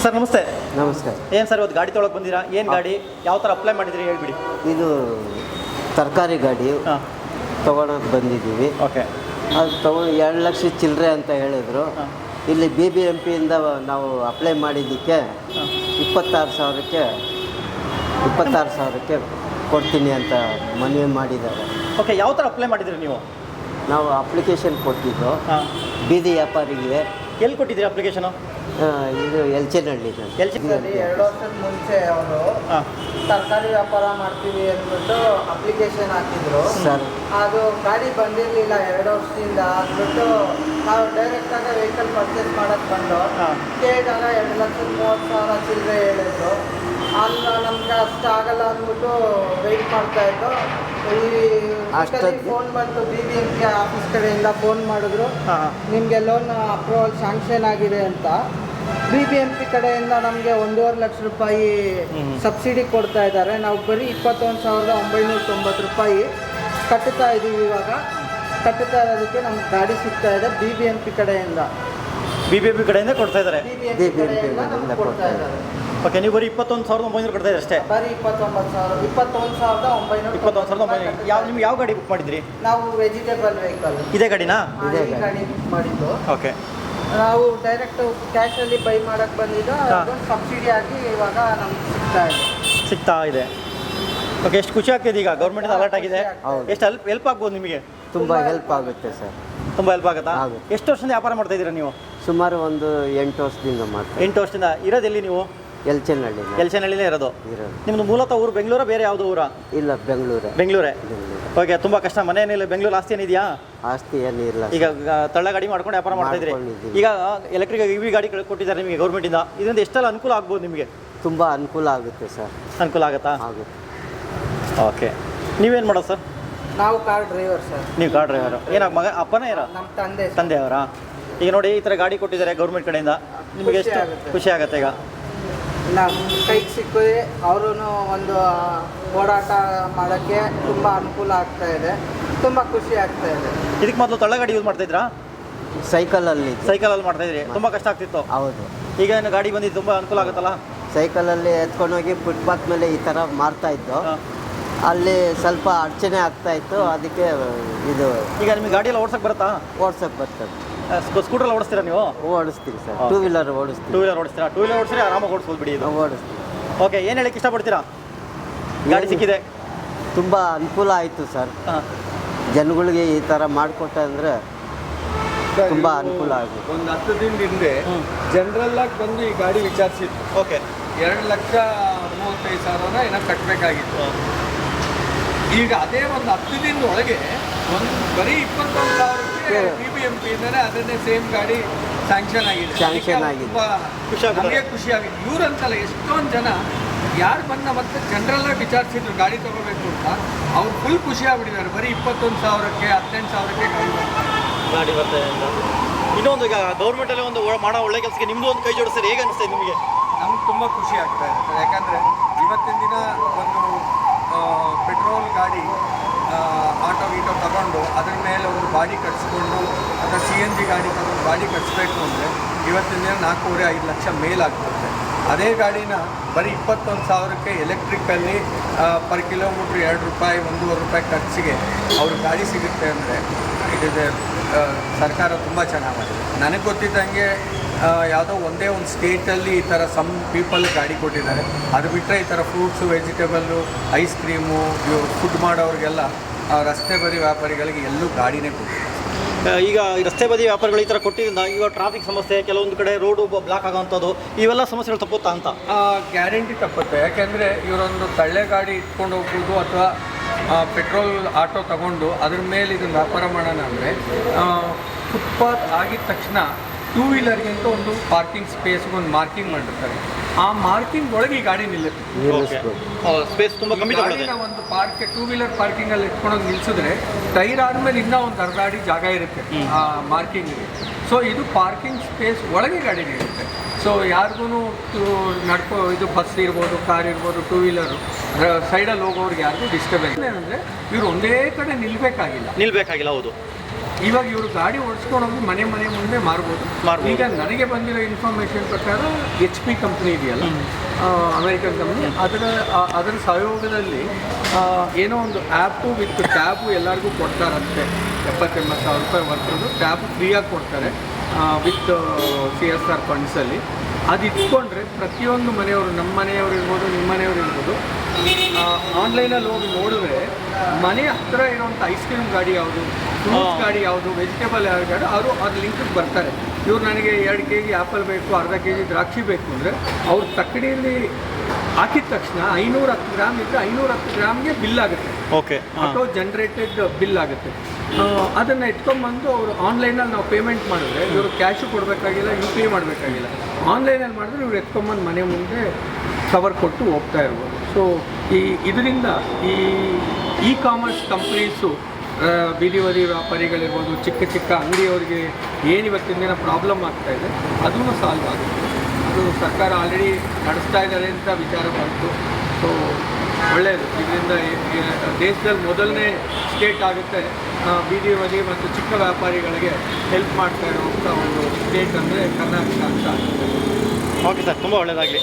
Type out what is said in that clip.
Sir ನಮಸ್ತೆ. ನಮಸ್ಕಾರ. ಏನು ಸರ್ ಇವತ್ತು ಗಾಡಿ ತೊಗೊಳಕ್ಕೆ ಬಂದಿರಾ? ಏನು ಗಾಡಿ ಯಾವ ಥರ ಅಪ್ಲೈ ಮಾಡಿದ್ರಿ ಹೇಳ್ಬಿಡಿ. ಇದು ತರಕಾರಿ ಗಾಡಿ ತೊಗೊಳಕ್ಕೆ ಬಂದಿದ್ದೀವಿ. ಓಕೆ. ಅದು ತೊಗೊಂಡು 2 ಲಕ್ಷ ಚಿಲ್ಲರೆ ಅಂತ ಹೇಳಿದರು. ಇಲ್ಲಿ BBMPಯಿಂದ ನಾವು ಅಪ್ಲೈ ಮಾಡಿದ್ದಕ್ಕೆ 26,000ಕ್ಕೆ ಕೊಡ್ತೀನಿ ಅಂತ ಮನವಿ ಮಾಡಿದ್ದಾರೆ. ಓಕೆ, ಯಾವ ಥರ ಅಪ್ಲೈ ಮಾಡಿದ್ರಿ ನೀವು? ನಾವು ಅಪ್ಲಿಕೇಶನ್ ಕೊಟ್ಟಿದ್ದು ಬೀದಿ ವ್ಯಾಪಾರಿಗೆ. ಎಲ್ಲಿ ಕೊಟ್ಟಿದ್ದೀರಿ ಅಪ್ಲಿಕೇಶನು? ಇದು ಎಲ್ಚೇನಹಳ್ಳಿ. 2 ವರ್ಷದ ಮುಂಚೆ ಅವರು ತರಕಾರಿ ವ್ಯಾಪಾರ ಮಾಡ್ತೀವಿ ಅಂದ್ಬಿಟ್ಟು ಅಪ್ಲಿಕೇಶನ್ ಹಾಕಿದ್ರು ಸರ್. ಅದು ಗಾಡಿ ಬಂದಿರಲಿಲ್ಲ 2 ವರ್ಷದಿಂದ. ಅಂದ್ಬಿಟ್ಟು ನಾವು ಡೈರೆಕ್ಟಾಗಿ ವೆಹಿಕಲ್ ಪರ್ಚೇಸ್ ಮಾಡೋಕ್ಕೆ ಬಂದು ಕೇಳಿದಾಗ 2,30,000 ಚಿಲ್ಲರೆ ಹೇಳಿದ್ರು. ಅಲ್ಲ ನಮ್ಗೆ ಅಷ್ಟು ಆಗಲ್ಲ ಅಂದ್ಬಿಟ್ಟು ವೆಯ್ಟ್ ಮಾಡ್ತಾಯಿದ್ದು. ಫೋನ್ ಬಂತು, BBMP ಆಫೀಸ್ ಕಡೆಯಿಂದ ಫೋನ್ ಮಾಡಿದ್ರು, ನಿಮಗೆ ಲೋನ್ ಅಪ್ರೂವಲ್ ಶಾಂಕ್ಷನ್ ಆಗಿದೆ ಅಂತ. BBMP ಕಡೆಯಿಂದ ನಮಗೆ 1.5 ಲಕ್ಷ ರೂಪಾಯಿ ಸಬ್ಸಿಡಿ ಕೊಡ್ತಾ ಇದ್ದಾರೆ. ನಾವು ಬರೀ 21,990 ರೂಪಾಯಿ ಕಟ್ಟುತ್ತಾ ಇದ್ದೀವಿ. ಇವಾಗ ಕಟ್ಟುತ್ತಾ ಇರೋದಕ್ಕೆ ನಮ್ಗೆ ಗಾಡಿ ಸಿಗ್ತಾ ಇದೆ BBMP ಕಡೆಯಿಂದ. BBMP ಕಡೆಯಿಂದ ಕೊಡ್ತಾ ಇದ್ದಾರೆ. BBMP ಕೊಡ್ತಾ ಇದ್ದಾರೆ. ಓಕೆ, ನೀವು ಬರೀ 21,900 ಕೊಡ್ತಾ ಇದ್ದೀರಿ ಅಷ್ಟೇ? ಬರೀ 21,900. ನಿಮ್ಗೆ ಯಾವ ಗಾಡಿ ಬುಕ್ ಮಾಡಿದ್ರಿ? ನಾವು ವೆಜಿಟೇಬಲ್ ವೆಹಿಕಲ್ ಇದೇ ಗಾಡಿನಾ? ಇದೇ ಗಾಡಿ ಬುಕ್ ಮಾಡಿದ್ದು. ಓಕೆ. ನಾವು ಡೈರೆಕ್ಟ್ ಕ್ಯಾಶಲ್ಲಿ ಬೈ ಮಾಡಕ್ಕೆ ಬಂದಿದ್ದು. ಅದೊಂದು ಸಬ್ಸಿಡಿ ಆಗಿ ಇವಾಗ ನಮ್ಗೆ ಸಿಗ್ತಾ ಇದೆ. ಓಕೆ, ಎಷ್ಟು ಖುಷಿ ಆಗ್ತಿದೆ ಈಗ ಗೌರ್ಮೆಂಟ್ ಅಲರ್ಟ್ ಆಗಿದೆ. ಎಷ್ಟು ಹೆಲ್ಪ್ ಆಗ್ಬೋದು ನಿಮಗೆ? ತುಂಬ ಹೆಲ್ಪ್ ಆಗುತ್ತೆ ಸರ್. ತುಂಬ ಹೆಲ್ಪ್ ಆಗುತ್ತಾ? ಎಷ್ಟು ವರ್ಷದಿಂದ ವ್ಯಾಪಾರ ಮಾಡ್ತಾ ಇದ್ದೀರಾ ನೀವು? ಸುಮಾರು ಒಂದು 8 ವರ್ಷದಿಂದ ಮಾಡ್ತೀವಿ. 8 ವರ್ಷದಿಂದ. ಇರೋದೆಲ್ಲಿ ನೀವು? ಎಲ್ಚೇನಹಳ್ಳಿನೇ ಇರೋದು. ನಿಮ್ಮದು ಮೂಲತಃ ಊರು ಬೆಂಗಳೂರು, ಬೇರೆ ಯಾವುದು ಊರಾ? ಇಲ್ಲ, ಬೆಂಗಳೂರೇ. ಓಕೆ, ತುಂಬ ಕಷ್ಟ. ಮನೆಯೇನಿಲ್ಲ, ಬೆಂಗಳೂರು ಆಸ್ತಿ ಏನಿದೆಯಾ? ಆಸ್ತಿ ಏನಿಲ್ಲ. ಈಗ ತಳ್ಳ ಗಾಡಿ ಮಾಡ್ಕೊಂಡು ವ್ಯಾಪಾರ ಮಾಡ್ತಾ ಇದ್ರಿ. ಈಗ ಎಲೆಕ್ಟ್ರಿಕ್ EV ಗಾಡಿ ಕೊಟ್ಟಿದ್ದಾರೆ ನಿಮಗೆ ಗೌರ್ಮೆಂಟಿಂದ. ಇದರಿಂದ ಎಷ್ಟೆಲ್ಲ ಅನುಕೂಲ ಆಗ್ಬೋದು ನಿಮಗೆ? ತುಂಬ ಅನುಕೂಲ ಆಗುತ್ತೆ ಸರ್. ಅನುಕೂಲ ಆಗುತ್ತಾ? ಆಗುತ್ತೆ. ಓಕೆ. ನೀವೇನು ಮಾಡೋದು ಸರ್? ನಾವು ಕಾರ್ ಡ್ರೈವರ್ ಸರ್. ನೀವು ಕಾರ್ ಡ್ರೈವರು? ಮಗ ಅಪ್ಪನೇ ಇರೋ? ನಮ್ಮ ತಂದೆಯವರಾ? ಈಗ ನೋಡಿ, ಈ ಥರ ಗಾಡಿ ಕೊಟ್ಟಿದ್ದಾರೆ ಗೌರ್ಮೆಂಟ್ ಕಡೆಯಿಂದ, ನಿಮಗೆ ಎಷ್ಟು ಖುಷಿ ಆಗುತ್ತೆ? ಈಗ ನಮ್ಮ ಕೈಗೆ ಸಿಕ್ಕಿದೆ. ಅವರು ಒಂದು ಓಡಾಟ ಮಾಡೋಕ್ಕೆ ತುಂಬ ಅನುಕೂಲ ಆಗ್ತಾ ಇದೆ, ತುಂಬ ಖುಷಿ ಆಗ್ತಾ ಇದೆ. ಇದಕ್ಕೆ ಮೊದಲು ತಳ್ಳ ಗಾಡಿ ಯೂಸ್ ಮಾಡ್ತಾ ಇದ್ರಾ? ಸೈಕಲಲ್ಲಿ ಮಾಡ್ತಾ ಇದ್ರಿ. ತುಂಬ ಕಷ್ಟ ಆಗ್ತಿತ್ತು. ಹೌದು. ಈಗ ಏನು ಗಾಡಿ ಬಂದಿದ್ದು ತುಂಬ ಅನುಕೂಲ ಆಗುತ್ತಲ್ಲ? ಸೈಕಲಲ್ಲಿ ಎತ್ಕೊಂಡೋಗಿ ಫುಟ್ಪಾತ್ ಮೇಲೆ ಈ ಥರ ಮಾಡ್ತಾ ಇದ್ದು. ಅಲ್ಲಿ ಸ್ವಲ್ಪ ಅಡಚಣೆ ಆಗ್ತಾ ಇತ್ತು. ಅದಕ್ಕೆ ಇದು. ಈಗ ನಿಮಗೆ ಗಾಡಿ ಎಲ್ಲ ಓಡ್ಸಕ್ಕೆ ಬರುತ್ತಾ? ಓಡ್ಸಕ್ಕೆ ಬರ್ತದೆ. ಸ್ಕೂಟರ್ ಎಲ್ಲ ಓಡಿಸ್ತೀರಾ ನೀವು? ಓಡಿಸ್ತೀವಿ ಸರ್. ಟೂ ವೀಲರ್ ಓಡಿಸ್ತೀರಾ? ಟೂ ವೀಲರ್ ಓಡಿಸಿದ್ರೆ ಆರಾಮಾಗಿ ಓಡಿಸ್ಬೋದು ಬಿಡಿ. ಇದು ಓಡಿಸ್ತೀವಿ. ಓಕೆ, ಏನು ಹೇಳಕ್ಕೆ ಇಷ್ಟಪಡ್ತೀರಾ? ಗಾಡಿ ಸಿಕ್ಕಿದೆ, ತುಂಬ ಅನುಕೂಲ ಆಯಿತು ಸರ್. ಜನಗಳಿಗೆ ಈ ಥರ ಮಾಡಿಕೊಟ್ಟ ಅಂದರೆ ತುಂಬ ಅನುಕೂಲ ಆಗುತ್ತೆ. ಒಂದು 10 ದಿನದ ಹಿಂದೆ ಜನರಲ್ಲಾಗಿ ಬಂದು ಈ ಗಾಡಿ ವಿಚಾರಿಸಿತ್ತು. ಓಕೆ. 2,35,000 ಏನೋ ಕಟ್ಟಬೇಕಾಗಿತ್ತು. ಈಗ ಅದೇ ಒಂದು 10 ದಿನದ ಒಳಗೆ ಬರೀ 21,000ಕ್ಕೆ BBMPಯಿಂದಲೇ ಅದನ್ನೇ ಸೇಮ್ ಗಾಡಿ ಸ್ಯಾಂಕ್ಷನ್ ಆಗಿದೆ. ನಮಗೆ ಖುಷಿ ಆಗಿದೆ. ಇವರಂತಲ್ಲ, ಎಷ್ಟೊಂದು ಜನ ಯಾರು ಬಂದ ಮತ್ತೆ ಜನರಲ್ಲಾಗಿ ವಿಚಾರಿಸಿದ್ರು ಗಾಡಿ ತೊಗೋಬೇಕು ಅಂತ. ಅವ್ರು ಫುಲ್ ಖುಷಿ ಆಗ್ಬಿಟ್ಟಿದ್ದಾರೆ. ಬರೀ 21,000ಕ್ಕೆ 18,000ಕ್ಕೆ ಗಾಡಿ ಬರ್ತದೆ ಅಂತ. ಇನ್ನೊಂದು, ಈಗ ಗೌರ್ಮೆಂಟಲ್ಲೇ ಒಂದು ಮಾಡೋ ಒಳ್ಳೆ ಕೆಲಸಕ್ಕೆ ನಿಮ್ಮದು ಒಂದು ಕೈ ಜೋಡಿಸ್ತಾರೆ. ಹೇಗೆ ಅನಿಸ್ತದೆ ನಿಮಗೆ? ನಮ್ಗೆ ತುಂಬ ಖುಷಿ ಆಗ್ತಾ ಇದೆ. ಯಾಕಂದರೆ ಇವತ್ತಿನ ದಿನ ಒಂದು ಪೆಟ್ರೋಲ್ ಗಾಡಿ ಆಟೋ ತಗೊಂಡು ಅದರ ಮೇಲೆ ಒಂದು ಬಾಡಿ ಕಟ್ಸ್ಕೊಂಡು, ಅಥವಾ CNG ಗಾಡಿ ತಗೊಂಡು ಬಾಡಿ ಕಟ್ಸ್ಬೇಕು ಅಂದರೆ ಇವತ್ತಿನ ದಿನ 4.5 ಲಕ್ಷ ಮೇಲಾಗ್ತದೆ. ಅದೇ ಗಾಡಿನ ಬರೀ 21,000ಕ್ಕೆ ಎಲೆಕ್ಟ್ರಿಕಲ್ಲಿ ಪರ್ ಕಿಲೋಮೀಟ್ರ್ 2 ರೂಪಾಯಿ 1.5 ರೂಪಾಯಿ ಖರ್ಚಿಗೆ ಅವ್ರ ಗಾಡಿ ಸಿಗುತ್ತೆ ಅಂದರೆ ಇದು ಸರ್ಕಾರ ತುಂಬ ಚೆನ್ನಾಗಿ ಮಾಡಿದೆ. ನನಗೆ ಗೊತ್ತಿದ್ದಂಗೆ ಯಾವುದೋ ಒಂದೇ ಒಂದು ಸ್ಟೇಟಲ್ಲಿ ಈ ಥರ ಸಮ್ ಪೀಪಲ್ ಗಾಡಿ ಕೊಟ್ಟಿದ್ದಾರೆ. ಅದು ಬಿಟ್ಟರೆ ಈ ಥರ fruits, vegetable, ice cream, food ಮಾಡೋರಿಗೆಲ್ಲ, ರಸ್ತೆ ಬದಿ ವ್ಯಾಪಾರಿಗಳಿಗೆ ಎಲ್ಲೂ ಗಾಡಿನೇ ಕೊಟ್ಟಿದ್ದಾರೆ. ಈಗ ರಸ್ತೆ ಬದಿ ವ್ಯಾಪಾರಿಗಳು ಈ ಥರ ಕೊಟ್ಟಿದ್ದರಿಂದ ಈಗ ಟ್ರಾಫಿಕ್ ಸಮಸ್ಯೆ, ಕೆಲವೊಂದು ಕಡೆ ರೋಡು ಬ್ಲಾಕ್ ಆಗೋವಂಥದ್ದು, ಇವೆಲ್ಲ ಸಮಸ್ಯೆಗಳು ತಪ್ಪುತ್ತಾ ಅಂತ? ಗ್ಯಾರಂಟಿ ತಪ್ಪುತ್ತೆ. ಯಾಕೆಂದರೆ ಇವರೊಂದು ತಳ್ಳೆ ಗಾಡಿ ಇಟ್ಕೊಂಡು ಹೋಗ್ಬೋದು, ಅಥವಾ ಪೆಟ್ರೋಲ್ ಆಟೋ ತಗೊಂಡು ಅದ್ರ ಮೇಲೆ ಇದನ್ನು ವ್ಯಾಪಾರ ಮಾಡೋಣ ಅಂದರೆ ಫುಟ್ಪಾತ್ ಆಗಿದ ತಕ್ಷಣ 2 ವೀಲರ್ಗಿಂತ ಒಂದು ಪಾರ್ಕಿಂಗ್ ಸ್ಪೇಸ್ಗೆ ಒಂದು ಮಾರ್ಕಿಂಗ್ ಮಾಡಿರ್ತಾರೆ. ಆ ಮಾರ್ಕಿಂಗ್ ಒಳಗೆ ಈ ಗಾಡಿ ನಿಲ್ಲುತ್ತೆ. ಸ್ಪೇಸ್ ತುಂಬ ಕಮ್ಮಿ. ಗಾಡಿನ ಒಂದು 2 ವೀಲರ್ ಪಾರ್ಕಿಂಗಲ್ಲಿ ಇಟ್ಕೊಂಡೋಗಿ ನಿಲ್ಲಿಸಿದ್ರೆ ಟೈರ್ ಆದಮೇಲೆ ಇನ್ನೂ ಒಂದು ಅರ್ಧ ಅಡಿ ಜಾಗ ಇರುತ್ತೆ ಆ ಮಾರ್ಕಿಂಗಿಗೆ. ಸೊ ಇದು ಪಾರ್ಕಿಂಗ್ ಸ್ಪೇಸ್ ಒಳಗೆ ಗಾಡಿ ನಿಲ್ಲುತ್ತೆ. ಸೊ ಯಾರಿಗೂ ಇದು ಬಸ್ ಇರ್ಬೋದು, ಕಾರ್ ಇರ್ಬೋದು, 2 ವೀಲರು ಸೈಡಲ್ಲಿ ಹೋಗೋರಿಗೆ ಯಾರಿಗೂ ಡಿಸ್ಟರ್ಬೆನ್ಸ್ ಏನಂದರೆ ಇವರು ಒಂದೇ ಕಡೆ ನಿಲ್ಲಬೇಕಾಗಿಲ್ಲ. ಹೌದು. ಇವಾಗ ಇವರು ಗಾಡಿ ಓಡಿಸ್ಕೊಂಡು ಹೋಗಿ ಮನೆ ಮುಂದೆ ಮಾರ್ಬೋದು. ಈಗ ನನಗೆ ಬಂದಿರೋ ಇನ್ಫಾರ್ಮೇಷನ್ ಪ್ರಕಾರ HP ಕಂಪ್ನಿ ಇದೆಯಲ್ಲ, ಅಮೆರಿಕನ್ ಕಂಪ್ನಿ, ಅದರ ಸಹಯೋಗದಲ್ಲಿ ಏನೋ ಒಂದು ಆ್ಯಪು ವಿತ್ ಟ್ಯಾಬು ಎಲ್ಲರಿಗೂ ಕೊಡ್ತಾರಂತೆ. 70,000 ರೂಪಾಯಿ ವರ್ತದ್ದು ಟ್ಯಾಬ್ ಫ್ರೀಯಾಗಿ ಕೊಡ್ತಾರೆ ವಿತ್ CSR ಫಂಡ್ಸಲ್ಲಿ. ಅದು ಇಟ್ಕೊಂಡ್ರೆ ಪ್ರತಿಯೊಂದು ಮನೆಯವರು, ನಮ್ಮ ಮನೆಯವರು ಇರ್ಬೋದು, ನಿಮ್ಮ ಮನೆಯವರು ಇರ್ಬೋದು, ಆನ್ಲೈನಲ್ಲಿ ಹೋಗಿ ನೋಡಿದ್ರೆ ಮನೆ ಹತ್ರ ಇರೋವಂಥ ಐಸ್ ಕ್ರೀಮ್ ಗಾಡಿ ಯಾವುದು, ಫ್ರೂಟ್ಸ್ ಗಾಡಿ ಯಾವುದು, ವೆಜಿಟೇಬಲ್ ಗಾಡಿ, ಅವರು ಅದ್ರ ಲಿಂಕಿಗೆ ಬರ್ತಾರೆ. ಇವ್ರು ನನಗೆ 2 kg ಆ್ಯಪಲ್ ಬೇಕು, ಅರ್ಧ kg ದ್ರಾಕ್ಷಿ ಬೇಕು ಅಂದರೆ ಅವ್ರ ತಕ್ಕಡಿಯಲ್ಲಿ ಹಾಕಿದ ತಕ್ಷಣ 510 ಗ್ರಾಮ್ ಇದ್ದರೆ 510 ಗ್ರಾಮ್ಗೆ ಬಿಲ್ ಆಗುತ್ತೆ. ಓಕೆ, ಆಟೋ ಜನ್ರೇಟೆಡ್ ಬಿಲ್ ಆಗುತ್ತೆ. ಅದನ್ನು ಎತ್ಕೊಂಡ್ಬಂದು ಅವರು ಆನ್ಲೈನಲ್ಲಿ ನಾವು ಪೇಮೆಂಟ್ ಮಾಡಿದ್ರೆ ಇವರು ಕ್ಯಾಶು ಕೊಡಬೇಕಾಗಿಲ್ಲ, UPI ಮಾಡಬೇಕಾಗಿಲ್ಲ. ಆನ್ಲೈನಲ್ಲಿ ಮಾಡಿದ್ರೆ ಇವ್ರು ಎತ್ಕೊಂಬಂದು ಮನೆ ಮುಂದೆ ಕವರ್ ಕೊಟ್ಟು ಹೋಗ್ತಾ ಇರ್ಬೋದು. ಸೊ ಇದರಿಂದ ಈ ಕಾಮರ್ಸ್ ಕಂಪ್ನೀಸು ಬೀದಿ ಬದಿ ವ್ಯಾಪಾರಿಗಳಿರ್ಬೋದು, ಚಿಕ್ಕ ಅಂಗಡಿಯವರಿಗೆ ಏನು ಇವತ್ತಿನ ದಿನ ಪ್ರಾಬ್ಲಮ್ ಆಗ್ತಾಯಿದೆ ಅದೂ ಸಾಲ್ವ್ ಆಗುತ್ತೆ. ಅದು ಸರ್ಕಾರ ಆಲ್ರೆಡಿ ನಡೆಸ್ತಾ ಇದ್ದಾರೆ ಅಂತ ವಿಚಾರ ಬಂತು. ಸೊ ಒಳ್ಳೆಯದು. ಇದರಿಂದ ದೇಶದಲ್ಲಿ ಮೊದಲನೇ ಸ್ಟೇಟ್ ಆಗುತ್ತೆ ಬೀದಿ ಬದಿ ಮತ್ತು ಚಿಕ್ಕ ವ್ಯಾಪಾರಿಗಳಿಗೆ ಹೆಲ್ಪ್ ಮಾಡ್ತಾ ಇರುವಂಥ ಒಂದು ಸ್ಟೇಟ್ ಅಂದರೆ ಕರ್ನಾಟಕ ಅಂತ ಆಗುತ್ತೆ. ಓಕೆ ಸರ್, ತುಂಬ ಒಳ್ಳೆಯದಾಗಲಿ.